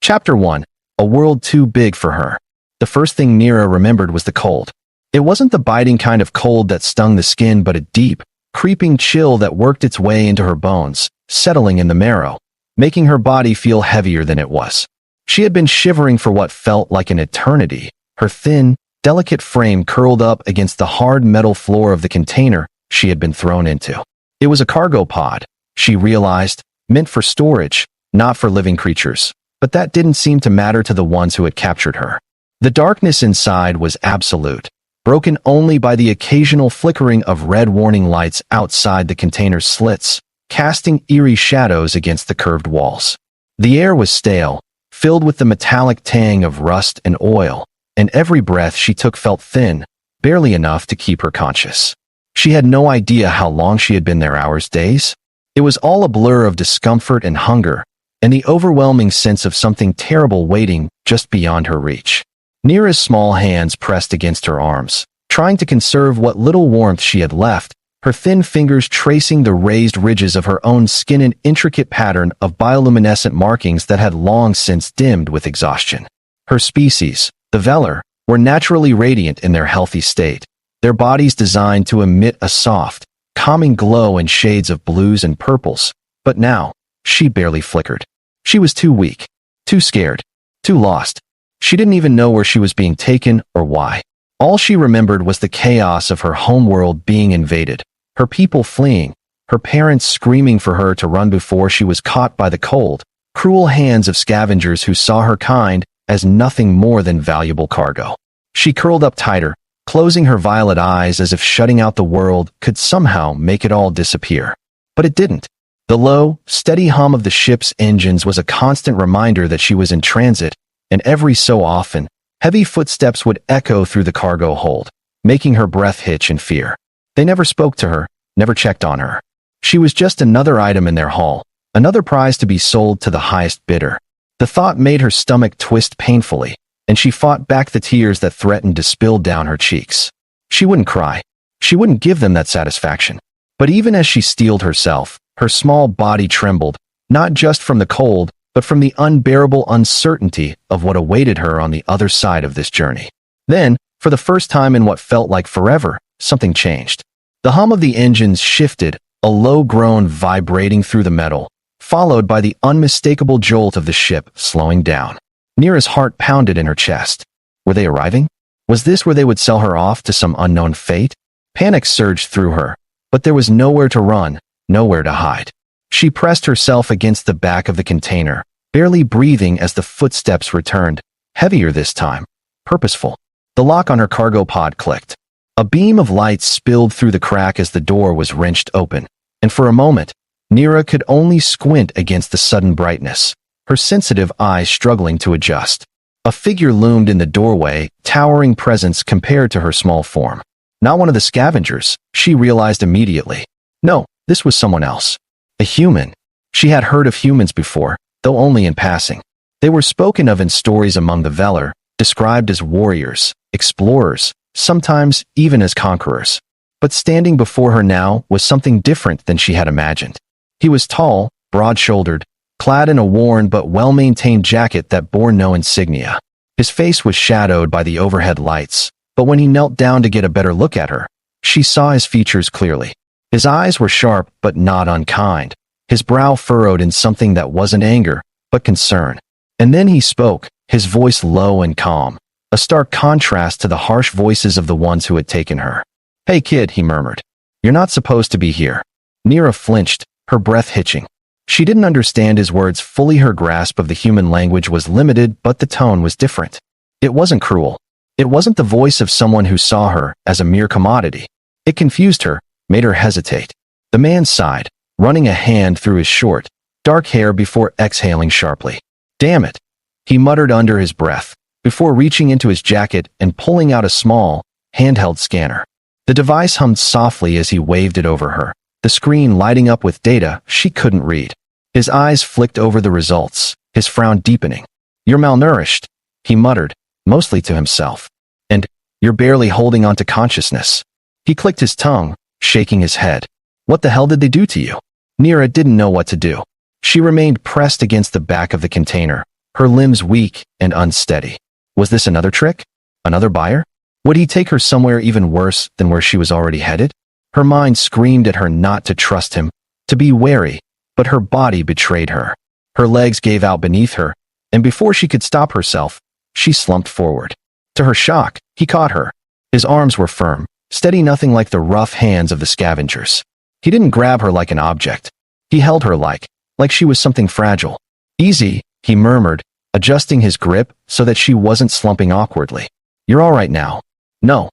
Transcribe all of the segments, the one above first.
Chapter 1. A world too big for her. The first thing Mira remembered was the cold. It wasn't the biting kind of cold that stung the skin, but a deep, creeping chill that worked its way into her bones, settling in the marrow, making her body feel heavier than it was. She had been shivering for what felt like an eternity, her thin, delicate frame curled up against the hard metal floor of the container she had been thrown into. It was a cargo pod, she realized, meant for storage, not for living creatures. But that didn't seem to matter to the ones who had captured her. The darkness inside was absolute, broken only by the occasional flickering of red warning lights outside the container's slits, casting eerie shadows against the curved walls. The air was stale, filled with the metallic tang of rust and oil, and every breath she took felt thin, barely enough to keep her conscious. She had no idea how long she had been there, hours, days. It was all a blur of discomfort and hunger, and the overwhelming sense of something terrible waiting just beyond her reach. Mira's small hands pressed against her arms, trying to conserve what little warmth she had left, her thin fingers tracing the raised ridges of her own skin, an intricate pattern of bioluminescent markings that had long since dimmed with exhaustion. Her species, the Velar, were naturally radiant in their healthy state, their bodies designed to emit a soft, calming glow in shades of blues and purples, but now, she barely flickered. She was too weak, too scared, too lost. She didn't even know where she was being taken or why. All she remembered was the chaos of her homeworld being invaded, her people fleeing, her parents screaming for her to run before she was caught by the cold, cruel hands of scavengers who saw her kind as nothing more than valuable cargo. She curled up tighter, closing her violet eyes as if shutting out the world could somehow make it all disappear. But it didn't. The low, steady hum of the ship's engines was a constant reminder that she was in transit, and every so often, heavy footsteps would echo through the cargo hold, making her breath hitch in fear. They never spoke to her, never checked on her. She was just another item in their haul, another prize to be sold to the highest bidder. The thought made her stomach twist painfully, and she fought back the tears that threatened to spill down her cheeks. She wouldn't cry. She wouldn't give them that satisfaction. But even as she steeled herself, her small body trembled, not just from the cold, but from the unbearable uncertainty of what awaited her on the other side of this journey. Then, for the first time in what felt like forever, something changed. The hum of the engines shifted, a low groan vibrating through the metal, followed by the unmistakable jolt of the ship slowing down. Mira's heart pounded in her chest. Were they arriving? Was this where they would sell her off to some unknown fate? Panic surged through her, but there was nowhere to run, nowhere to hide. She pressed herself against the back of the container, barely breathing as the footsteps returned, heavier this time, purposeful. The lock on her cargo pod clicked. A beam of light spilled through the crack as the door was wrenched open, and for a moment, Mira could only squint against the sudden brightness, her sensitive eyes struggling to adjust. A figure loomed in the doorway, towering presence compared to her small form. Not one of the scavengers, she realized immediately. No, this was someone else. A human. She had heard of humans before, though only in passing. They were spoken of in stories among the Velar, described as warriors, explorers, sometimes even as conquerors. But standing before her now was something different than she had imagined. He was tall, broad-shouldered, clad in a worn but well-maintained jacket that bore no insignia. His face was shadowed by the overhead lights, but when he knelt down to get a better look at her, she saw his features clearly. His eyes were sharp but not unkind, his brow furrowed in something that wasn't anger, but concern. And then he spoke, his voice low and calm, a stark contrast to the harsh voices of the ones who had taken her. "Hey kid," he murmured. "You're not supposed to be here." Mira flinched, her breath hitching. She didn't understand his words fully. Her grasp of the human language was limited, but the tone was different. It wasn't cruel. It wasn't the voice of someone who saw her as a mere commodity. It confused her, made her hesitate. The man sighed, running a hand through his short, dark hair before exhaling sharply. "Damn it," he muttered under his breath, before reaching into his jacket and pulling out a small, handheld scanner. The device hummed softly as he waved it over her, the screen lighting up with data she couldn't read. His eyes flicked over the results, his frown deepening. "You're malnourished," he muttered, mostly to himself. "And you're barely holding on to consciousness." He clicked his tongue, shaking his head. "What the hell did they do to you?" Mira didn't know what to do. She remained pressed against the back of the container, her limbs weak and unsteady. Was this another trick? Another buyer? Would he take her somewhere even worse than where she was already headed? Her mind screamed at her not to trust him, to be wary, but her body betrayed her. Her legs gave out beneath her, and before she could stop herself, she slumped forward. To her shock, he caught her. His arms were firm, steady, nothing like the rough hands of the scavengers. He didn't grab her like an object. He held her like she was something fragile. Easy, he murmured, adjusting his grip so that she wasn't slumping awkwardly. You're all right now. No,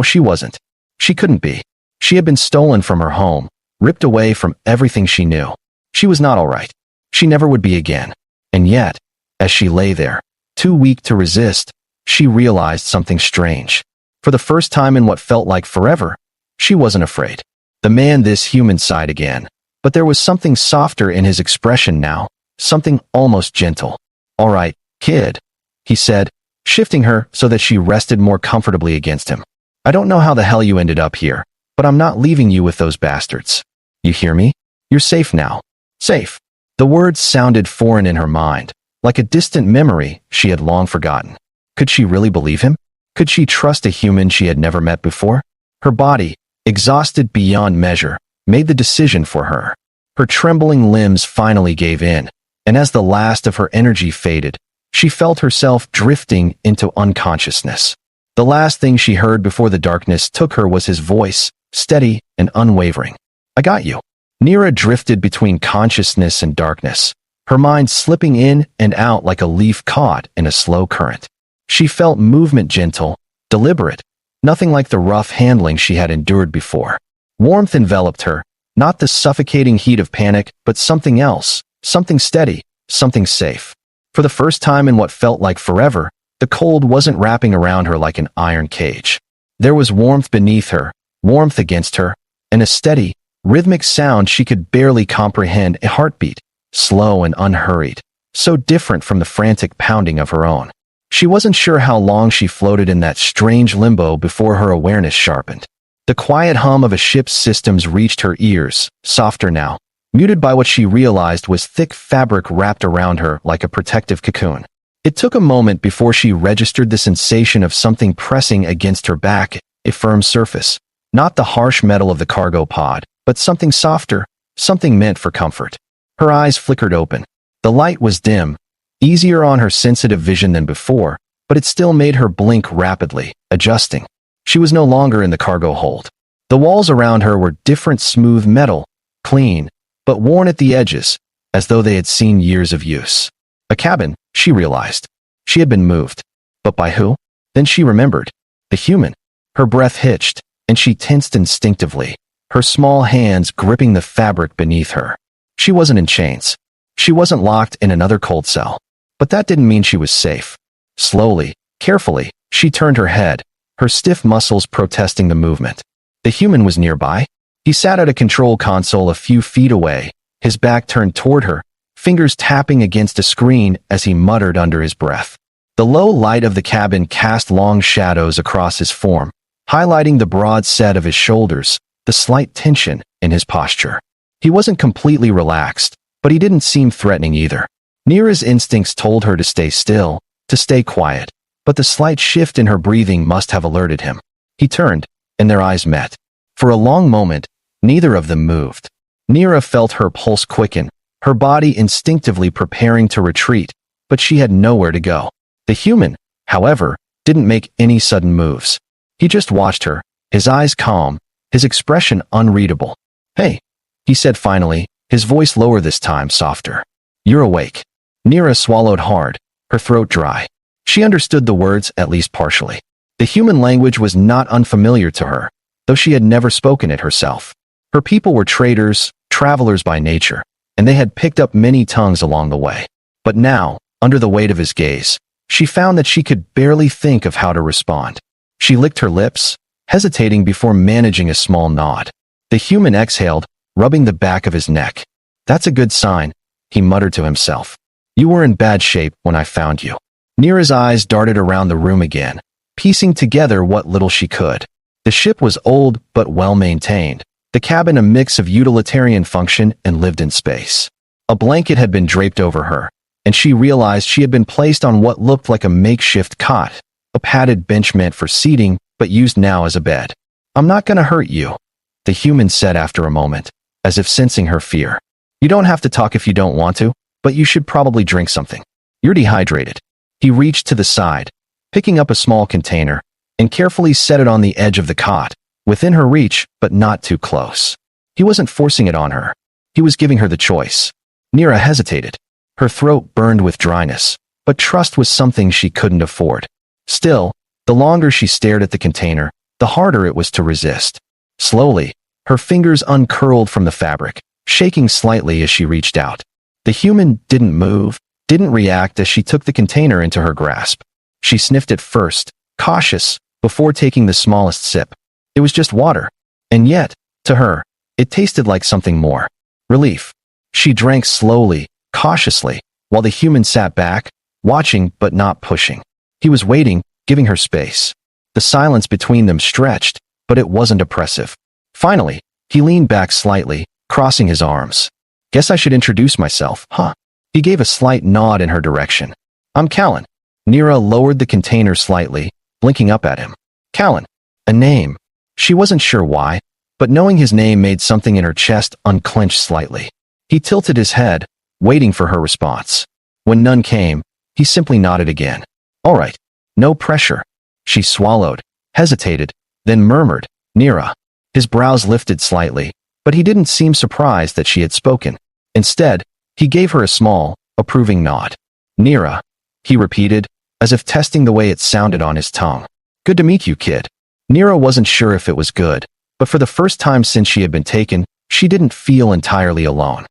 she wasn't. She couldn't be. She had been stolen from her home, ripped away from everything she knew. She was not all right. She never would be again. And yet, as she lay there, too weak to resist, she realized something strange. For the first time in what felt like forever, she wasn't afraid. The man this human sighed again, but there was something softer in his expression now, something almost gentle. All right, kid, he said, shifting her so that she rested more comfortably against him. I don't know how the hell you ended up here, but I'm not leaving you with those bastards. You hear me? You're safe now. Safe. The words sounded foreign in her mind, like a distant memory she had long forgotten. Could she really believe him? Could she trust a human she had never met before? Her body, exhausted beyond measure, made the decision for her. Her trembling limbs finally gave in, and as the last of her energy faded, she felt herself drifting into unconsciousness. The last thing she heard before the darkness took her was his voice, steady and unwavering. I got you. Nira drifted between consciousness and darkness, her mind slipping in and out like a leaf caught in a slow current. She felt movement gentle, deliberate, nothing like the rough handling she had endured before. Warmth enveloped her, not the suffocating heat of panic, but something else, something steady, something safe. For the first time in what felt like forever, the cold wasn't wrapping around her like an iron cage. There was warmth beneath her, warmth against her, and a steady, rhythmic sound she could barely comprehend, a heartbeat, slow and unhurried, so different from the frantic pounding of her own. She wasn't sure how long she floated in that strange limbo before her awareness sharpened. The quiet hum of a ship's systems reached her ears, softer now, muted by what she realized was thick fabric wrapped around her like a protective cocoon. It took a moment before she registered the sensation of something pressing against her back, a firm surface, not the harsh metal of the cargo pod, but something softer, something meant for comfort. Her eyes flickered open. The light was dim, easier on her sensitive vision than before, but it still made her blink rapidly, adjusting. She was no longer in the cargo hold. The walls around her were different, smooth metal, clean, but worn at the edges, as though they had seen years of use. A cabin, she realized. She had been moved. But by who? Then she remembered. The human. Her breath hitched, and she tensed instinctively, her small hands gripping the fabric beneath her. She wasn't in chains. She wasn't locked in another cold cell. But that didn't mean she was safe. Slowly, carefully, she turned her head, her stiff muscles protesting the movement. The human was nearby. He sat at a control console a few feet away, his back turned toward her, fingers tapping against a screen as he muttered under his breath. The low light of the cabin cast long shadows across his form, highlighting the broad set of his shoulders, the slight tension in his posture. He wasn't completely relaxed, but he didn't seem threatening either. Nira's instincts told her to stay still, to stay quiet, but the slight shift in her breathing must have alerted him. He turned, and their eyes met. For a long moment, neither of them moved. Nira felt her pulse quicken, her body instinctively preparing to retreat, but she had nowhere to go. The human, however, didn't make any sudden moves. He just watched her, his eyes calm, his expression unreadable. Hey, he said finally, his voice lower this time, softer. You're awake. Nira swallowed hard, her throat dry. She understood the words, at least partially. The human language was not unfamiliar to her, though she had never spoken it herself. Her people were traders, travelers by nature, and they had picked up many tongues along the way. But now, under the weight of his gaze, she found that she could barely think of how to respond. She licked her lips, hesitating before managing a small nod. The human exhaled, rubbing the back of his neck. That's a good sign, he muttered to himself. You were in bad shape when I found you. Nira's eyes darted around the room again, piecing together what little she could. The ship was old but well-maintained, the cabin a mix of utilitarian function and lived-in space. A blanket had been draped over her, and she realized she had been placed on what looked like a makeshift cot, a padded bench meant for seating, but used now as a bed. "I'm not gonna hurt you," the human said after a moment, as if sensing her fear. "You don't have to talk if you don't want to, but you should probably drink something. You're dehydrated." He reached to the side, picking up a small container, and carefully set it on the edge of the cot, within her reach, but not too close. He wasn't forcing it on her. He was giving her the choice. Nira hesitated. Her throat burned with dryness, but trust was something she couldn't afford. Still, the longer she stared at the container, the harder it was to resist. Slowly, her fingers uncurled from the fabric, shaking slightly as she reached out. The human didn't move, didn't react as she took the container into her grasp. She sniffed it first, cautious, before taking the smallest sip. It was just water, and yet, to her, it tasted like something more. Relief. She drank slowly, cautiously, while the human sat back, watching but not pushing. He was waiting, giving her space. The silence between them stretched, but it wasn't oppressive. Finally, he leaned back slightly, crossing his arms. "Guess I should introduce myself, huh?" He gave a slight nod in her direction. "I'm Callan." Nira lowered the container slightly, blinking up at him. Callan. A name. She wasn't sure why, but knowing his name made something in her chest unclench slightly. He tilted his head, waiting for her response. When none came, he simply nodded again. "All right. No pressure." She swallowed, hesitated, then murmured, "Nira." His brows lifted slightly, but he didn't seem surprised that she had spoken. Instead, he gave her a small, approving nod. "Nira," he repeated, as if testing the way it sounded on his tongue. "Good to meet you, kid." Nira wasn't sure if it was good, but for the first time since she had been taken, she didn't feel entirely alone.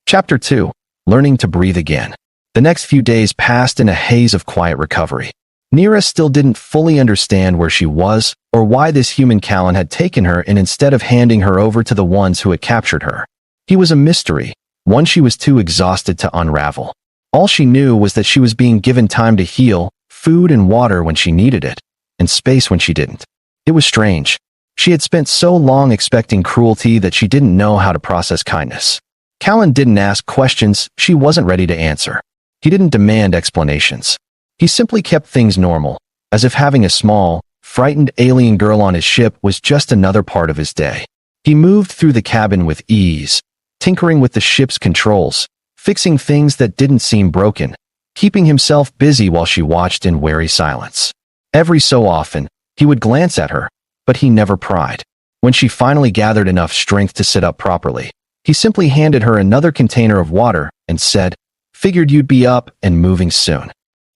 Chapter 2. Learning to Breathe Again. The next few days passed in a haze of quiet recovery. Nira still didn't fully understand where she was, or why this human Callan had taken her and instead of handing her over to the ones who had captured her. He was a mystery, one she was too exhausted to unravel. All she knew was that she was being given time to heal, food and water when she needed it, and space when she didn't. It was strange. She had spent so long expecting cruelty that she didn't know how to process kindness. Callan didn't ask questions she wasn't ready to answer. He didn't demand explanations. He simply kept things normal, as if having a small, frightened alien girl on his ship was just another part of his day. He moved through the cabin with ease, tinkering with the ship's controls, fixing things that didn't seem broken, keeping himself busy while she watched in wary silence. Every so often, he would glance at her, but he never pried. When she finally gathered enough strength to sit up properly, he simply handed her another container of water and said, "Figured you'd be up and moving soon."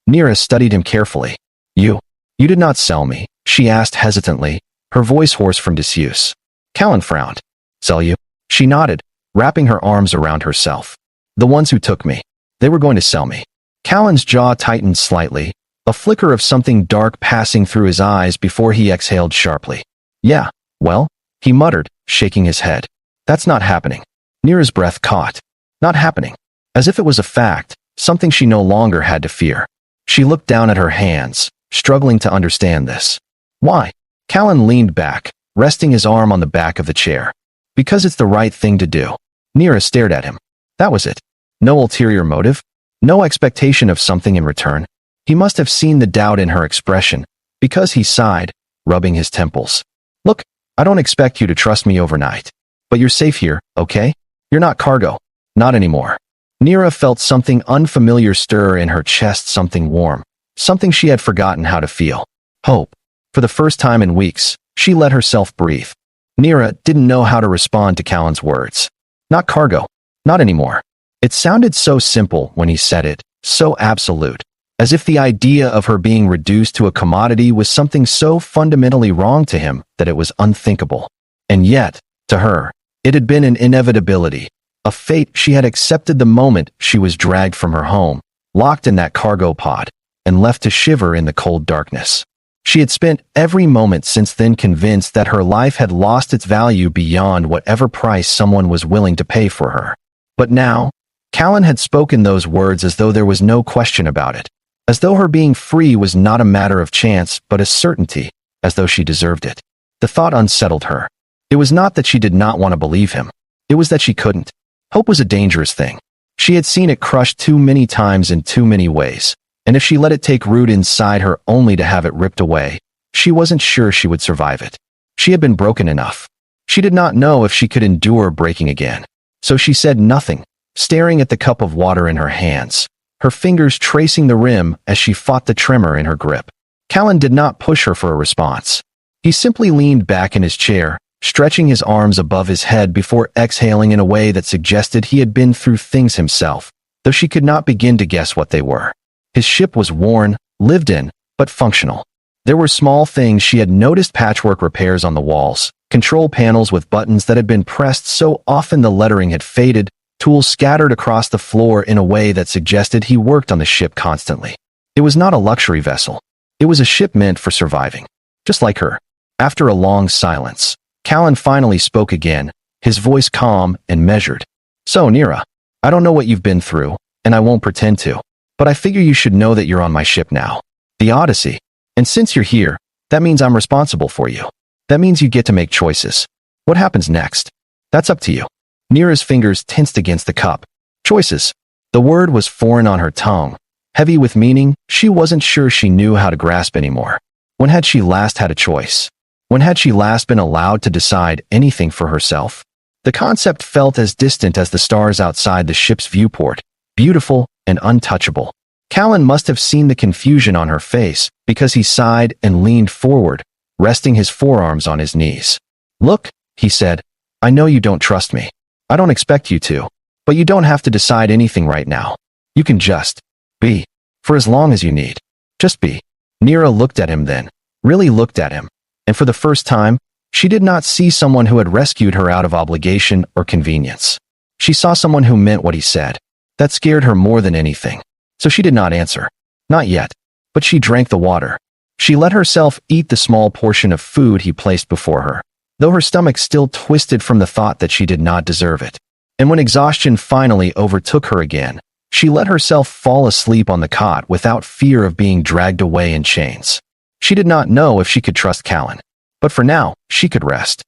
Nira studied him carefully. You did not sell me," she asked hesitantly, her voice hoarse from disuse. Callan frowned. "Sell you?" She nodded, wrapping her arms around herself. "The ones who took me. They were going to sell me." Callan's jaw tightened slightly, a flicker of something dark passing through his eyes before he exhaled sharply. "Yeah, well," he muttered, shaking his head. "That's not happening." Nira's breath caught. Not happening. As if it was a fact, something she no longer had to fear. She looked down at her hands, struggling to understand this. "Why?" Callan leaned back, resting his arm on the back of the chair. "Because it's the right thing to do." Nira stared at him. That was it. No ulterior motive. No expectation of something in return. He must have seen the doubt in her expression, because he sighed, rubbing his temples. "Look, I don't expect you to trust me overnight. But you're safe here, okay? You're not cargo. Not anymore." Nira felt something unfamiliar stir in her chest, something warm, something she had forgotten how to feel. Hope. For the first time in weeks, she let herself breathe. Nira didn't know how to respond to Callan's words. Not cargo. Not anymore. It sounded so simple when he said it, so absolute, as if the idea of her being reduced to a commodity was something so fundamentally wrong to him that it was unthinkable. And yet, to her, it had been an inevitability, a fate she had accepted the moment she was dragged from her home, locked in that cargo pod, and left to shiver in the cold darkness. She had spent every moment since then convinced that her life had lost its value beyond whatever price someone was willing to pay for her. But now, Callan had spoken those words as though there was no question about it, as though her being free was not a matter of chance but a certainty, as though she deserved it. The thought unsettled her. It was not that she did not want to believe him. It was that she couldn't. Hope was a dangerous thing. She had seen it crushed too many times in too many ways, and if she let it take root inside her only to have it ripped away, she wasn't sure she would survive it. She had been broken enough. She did not know if she could endure breaking again. So she said nothing, staring at the cup of water in her hands, her fingers tracing the rim as she fought the tremor in her grip. Callan did not push her for a response. He simply leaned back in his chair, stretching his arms above his head before exhaling in a way that suggested he had been through things himself, though she could not begin to guess what they were. His ship was worn, lived in, but functional. There were small things she had noticed: patchwork repairs on the walls, control panels with buttons that had been pressed so often the lettering had faded, tools scattered across the floor in a way that suggested he worked on the ship constantly. It was not a luxury vessel. It was a ship meant for surviving. Just like her. After a long silence, Callan finally spoke again, his voice calm and measured. So, Nira, I don't know what you've been through, and I won't pretend to, but I figure you should know that you're on my ship now. The Odyssey. And since you're here, that means I'm responsible for you. That means you get to make choices. What happens next? That's up to you. Nira's fingers tensed against the cup. Choices. The word was foreign on her tongue. Heavy with meaning, she wasn't sure she knew how to grasp anymore. When had she last had a choice? When had she last been allowed to decide anything for herself? The concept felt as distant as the stars outside the ship's viewport, beautiful and untouchable. Callan must have seen the confusion on her face because he sighed and leaned forward, resting his forearms on his knees. Look, he said, I know you don't trust me. I don't expect you to, but you don't have to decide anything right now. You can just be, for as long as you need. Just be. Nira looked at him then, really looked at him, and for the first time, she did not see someone who had rescued her out of obligation or convenience. She saw someone who meant what he said. That scared her more than anything. So she did not answer. Not yet. But she drank the water. She let herself eat the small portion of food he placed before her, though her stomach still twisted from the thought that she did not deserve it. And when exhaustion finally overtook her again, she let herself fall asleep on the cot without fear of being dragged away in chains. She did not know if she could trust Callan, but for now, she could rest.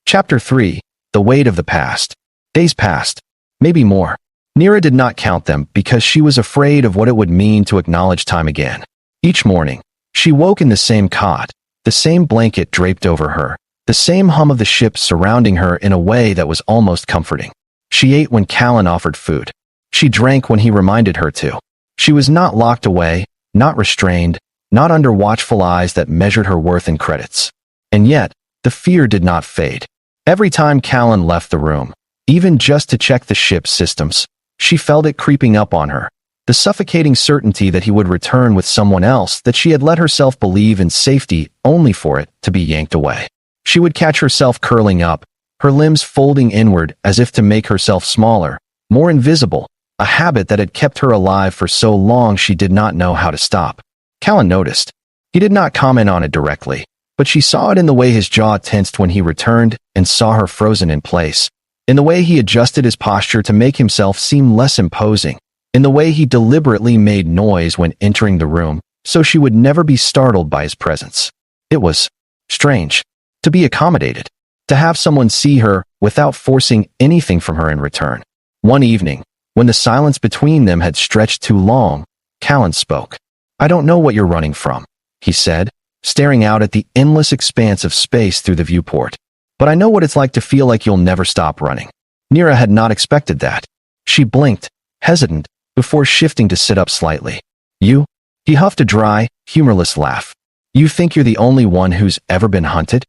Chapter 3. The Weight of the Past. Days passed. Maybe more. Nira did not count them because she was afraid of what it would mean to acknowledge time again. Each morning, she woke in the same cot, the same blanket draped over her, the same hum of the ship surrounding her in a way that was almost comforting. She ate when Callan offered food. She drank when he reminded her to. She was not locked away, not restrained, not under watchful eyes that measured her worth in credits. And yet, the fear did not fade. Every time Callan left the room, even just to check the ship's systems, she felt it creeping up on her, the suffocating certainty that he would return with someone else that she had let herself believe in safety only for it to be yanked away. She would catch herself curling up, her limbs folding inward as if to make herself smaller, more invisible, a habit that had kept her alive for so long she did not know how to stop. Callan noticed. He did not comment on it directly, but she saw it in the way his jaw tensed when he returned and saw her frozen in place, in the way he adjusted his posture to make himself seem less imposing, in the way he deliberately made noise when entering the room, so she would never be startled by his presence. It was strange to be accommodated, to have someone see her without forcing anything from her in return. One evening, when the silence between them had stretched too long, Callan spoke. I don't know what you're running from, he said, staring out at the endless expanse of space through the viewport. But I know what it's like to feel like you'll never stop running. Nira had not expected that. She blinked, hesitant, before shifting to sit up slightly. You? He huffed a dry, humorless laugh. You think you're the only one who's ever been hunted?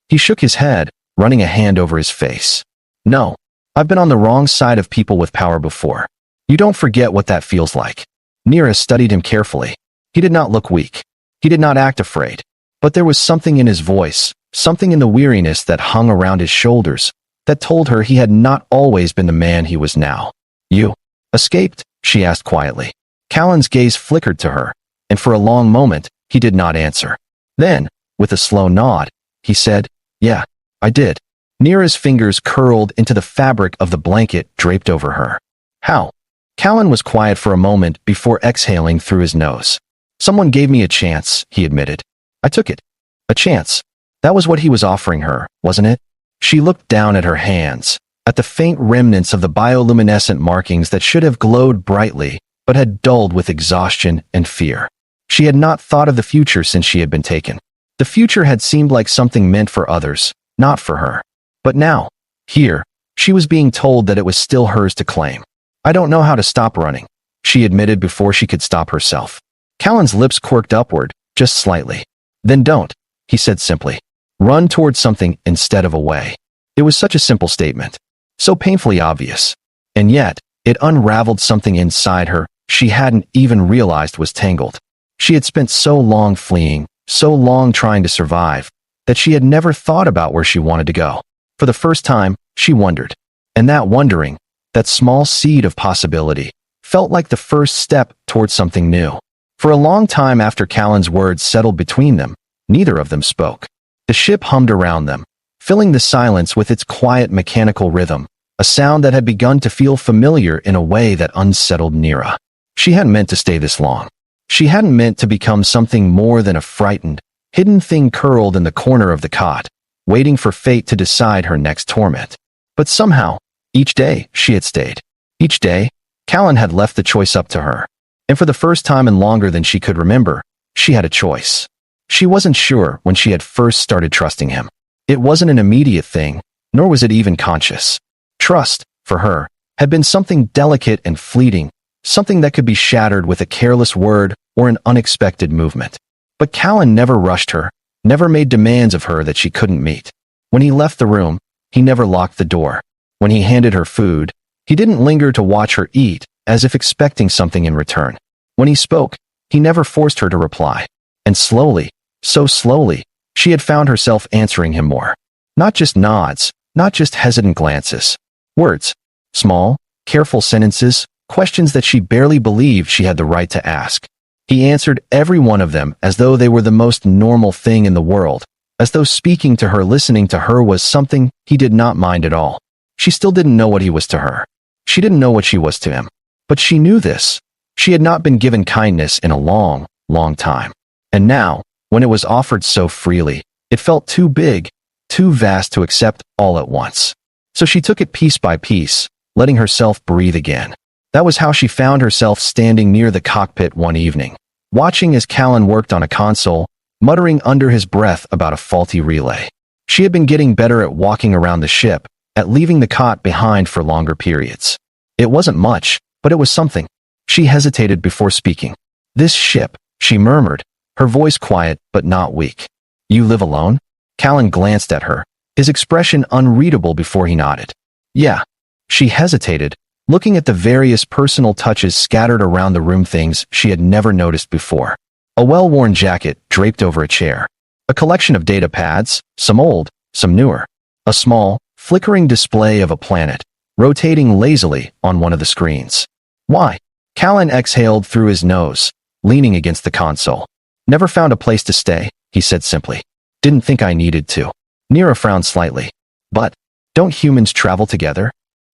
He shook his head, running a hand over his face. No. I've been on the wrong side of people with power before. You don't forget what that feels like. Nira studied him carefully. He did not look weak. He did not act afraid. But there was something in his voice, something in the weariness that hung around his shoulders, that told her he had not always been the man he was now. You escaped? She asked quietly. Callan's gaze flickered to her, and for a long moment, he did not answer. Then, with a slow nod, he said, Yeah, I did. Nira's fingers curled into the fabric of the blanket draped over her. How? Callan was quiet for a moment before exhaling through his nose. Someone gave me a chance, he admitted. I took it. A chance. That was what he was offering her, wasn't it? She looked down at her hands, at the faint remnants of the bioluminescent markings that should have glowed brightly, but had dulled with exhaustion and fear. She had not thought of the future since she had been taken. The future had seemed like something meant for others, not for her. But now, here, she was being told that it was still hers to claim. I don't know how to stop running, she admitted before she could stop herself. Callan's lips quirked upward, just slightly. Then don't, he said simply. Run towards something instead of away. It was such a simple statement. So painfully obvious. And yet, it unraveled something inside her she hadn't even realized was tangled. She had spent so long fleeing, so long trying to survive, that she had never thought about where she wanted to go. For the first time, she wondered. And that wondering, that small seed of possibility, felt like the first step towards something new. For a long time after Callan's words settled between them, neither of them spoke. The ship hummed around them, filling the silence with its quiet mechanical rhythm, a sound that had begun to feel familiar in a way that unsettled Nira. She hadn't meant to stay this long. She hadn't meant to become something more than a frightened, hidden thing curled in the corner of the cot, waiting for fate to decide her next torment. But somehow, each day, she had stayed. Each day, Callan had left the choice up to her. And for the first time in longer than she could remember, she had a choice. She wasn't sure when she had first started trusting him. It wasn't an immediate thing, nor was it even conscious. Trust, for her, had been something delicate and fleeting, something that could be shattered with a careless word or an unexpected movement. But Callan never rushed her, never made demands of her that she couldn't meet. When he left the room, he never locked the door. When he handed her food, he didn't linger to watch her eat, as if expecting something in return. When he spoke, he never forced her to reply. And slowly, so slowly, she had found herself answering him more. Not just nods, not just hesitant glances. Words. Small, careful sentences, questions that she barely believed she had the right to ask. He answered every one of them as though they were the most normal thing in the world, as though speaking to her, listening to her was something he did not mind at all. She still didn't know what he was to her. She didn't know what she was to him. But she knew this. She had not been given kindness in a long, long time. And now, when it was offered so freely, it felt too big, too vast to accept all at once. So she took it piece by piece, letting herself breathe again. That was how she found herself standing near the cockpit one evening, watching as Callan worked on a console, muttering under his breath about a faulty relay. She had been getting better at walking around the ship, at leaving the cot behind for longer periods. It wasn't much, but it was something. She hesitated before speaking. This ship, she murmured, her voice quiet but not weak. You live alone? Callan glanced at her, his expression unreadable before he nodded. Yeah. She hesitated, looking at the various personal touches scattered around the room, things she had never noticed before. A well-worn jacket draped over a chair. A collection of data pads, some old, some newer. A small, flickering display of a planet, rotating lazily on one of the screens. Why? Callan exhaled through his nose, leaning against the console. Never found a place to stay, he said simply. Didn't think I needed to. Nira frowned slightly. But, don't humans travel together?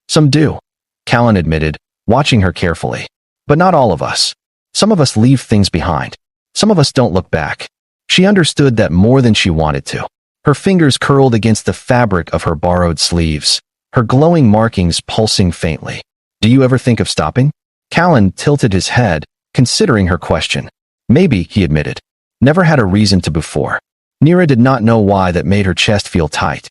Some do, Callan admitted, watching her carefully. But not all of us. Some of us leave things behind. Some of us don't look back. She understood that more than she wanted to. Her fingers curled against the fabric of her borrowed sleeves, her glowing markings pulsing faintly. Do you ever think of stopping? Callan tilted his head, considering her question. Maybe, he admitted. Never had a reason to before. Nira did not know why that made her chest feel tight.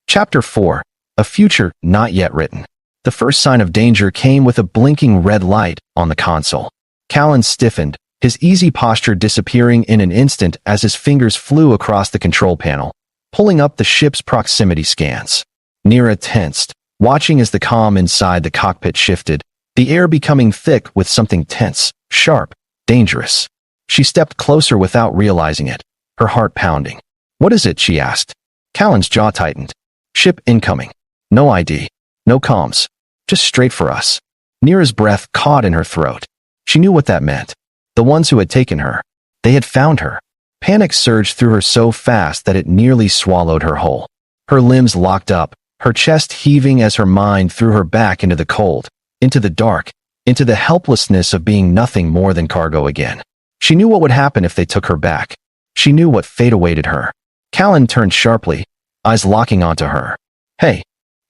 Chapter 4. A Future Not Yet Written. The first sign of danger came with a blinking red light on the console. Callan stiffened, his easy posture disappearing in an instant as his fingers flew across the control panel, pulling up the ship's proximity scans. Nira tensed, watching as the comm inside the cockpit shifted, the air becoming thick with something tense, sharp, dangerous. She stepped closer without realizing it, her heart pounding. What is it? She asked. Callan's jaw tightened. Ship incoming. No ID. No comms. Just straight for us. Nira's breath caught in her throat. She knew what that meant. The ones who had taken her. They had found her. Panic surged through her so fast that it nearly swallowed her whole. Her limbs locked up, her chest heaving as her mind threw her back into the cold, into the dark, into the helplessness of being nothing more than cargo again. She knew what would happen if they took her back. She knew what fate awaited her. Callan turned sharply, eyes locking onto her. Hey.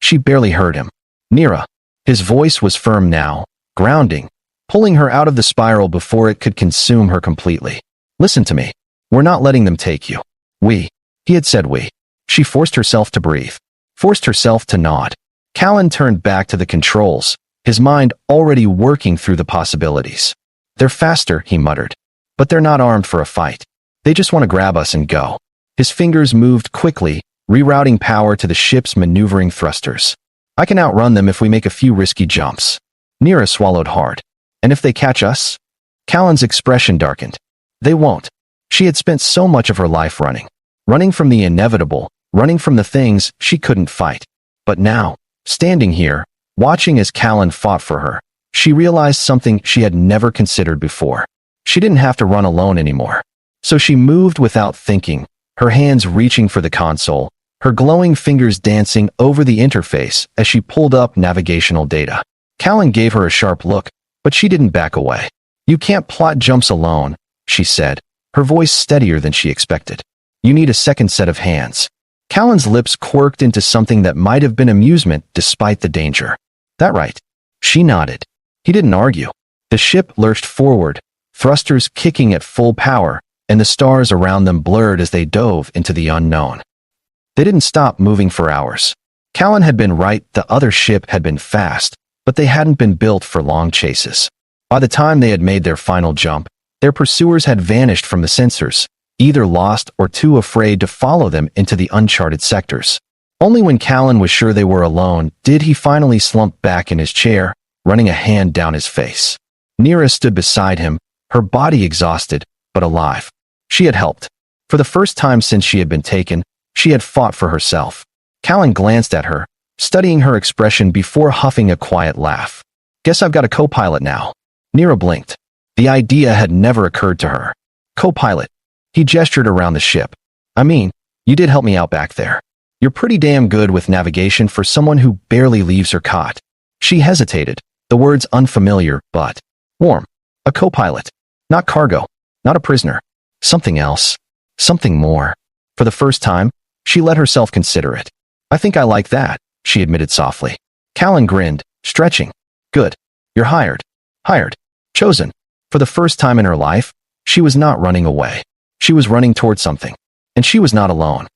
She barely heard him. Nira. His voice was firm now, grounding, pulling her out of the spiral before it could consume her completely. Listen to me. We're not letting them take you. We. He had said we. She forced herself to breathe. Forced herself to nod. Callan turned back to the controls, his mind already working through the possibilities. They're faster, he muttered. But they're not armed for a fight. They just want to grab us and go. His fingers moved quickly, rerouting power to the ship's maneuvering thrusters. I can outrun them if we make a few risky jumps. Nira swallowed hard. And if they catch us? Callan's expression darkened. They won't. She had spent so much of her life running. Running from the inevitable, running from the things she couldn't fight. But now, standing here, watching as Callan fought for her, she realized something she had never considered before. She didn't have to run alone anymore. So she moved without thinking, her hands reaching for the console, her glowing fingers dancing over the interface as she pulled up navigational data. Callan gave her a sharp look, but she didn't back away. You can't plot jumps alone, she said, her voice steadier than she expected. You need a second set of hands. Callan's lips quirked into something that might have been amusement despite the danger. That right? She nodded. He didn't argue. The ship lurched forward, thrusters kicking at full power, and the stars around them blurred as they dove into the unknown. They didn't stop moving for hours. Callan had been right, the other ship had been fast, but they hadn't been built for long chases. By the time they had made their final jump, their pursuers had vanished from the sensors, either lost or too afraid to follow them into the uncharted sectors. Only when Callan was sure they were alone did he finally slump back in his chair, running a hand down his face. Nira stood beside him, her body exhausted, but alive. She had helped. For the first time since she had been taken, she had fought for herself. Callan glanced at her, studying her expression before huffing a quiet laugh. Guess I've got a co-pilot now. Nira blinked. The idea had never occurred to her. Co-pilot. He gestured around the ship. I mean, you did help me out back there. You're pretty damn good with navigation for someone who barely leaves her cot. She hesitated, the words unfamiliar, but warm. A co-pilot. Not cargo. Not a prisoner. Something else. Something more. For the first time, she let herself consider it. I think I like that, she admitted softly. Callan grinned, stretching. Good. You're hired. Hired. Chosen. For the first time in her life, she was not running away. She was running toward something. And she was not alone.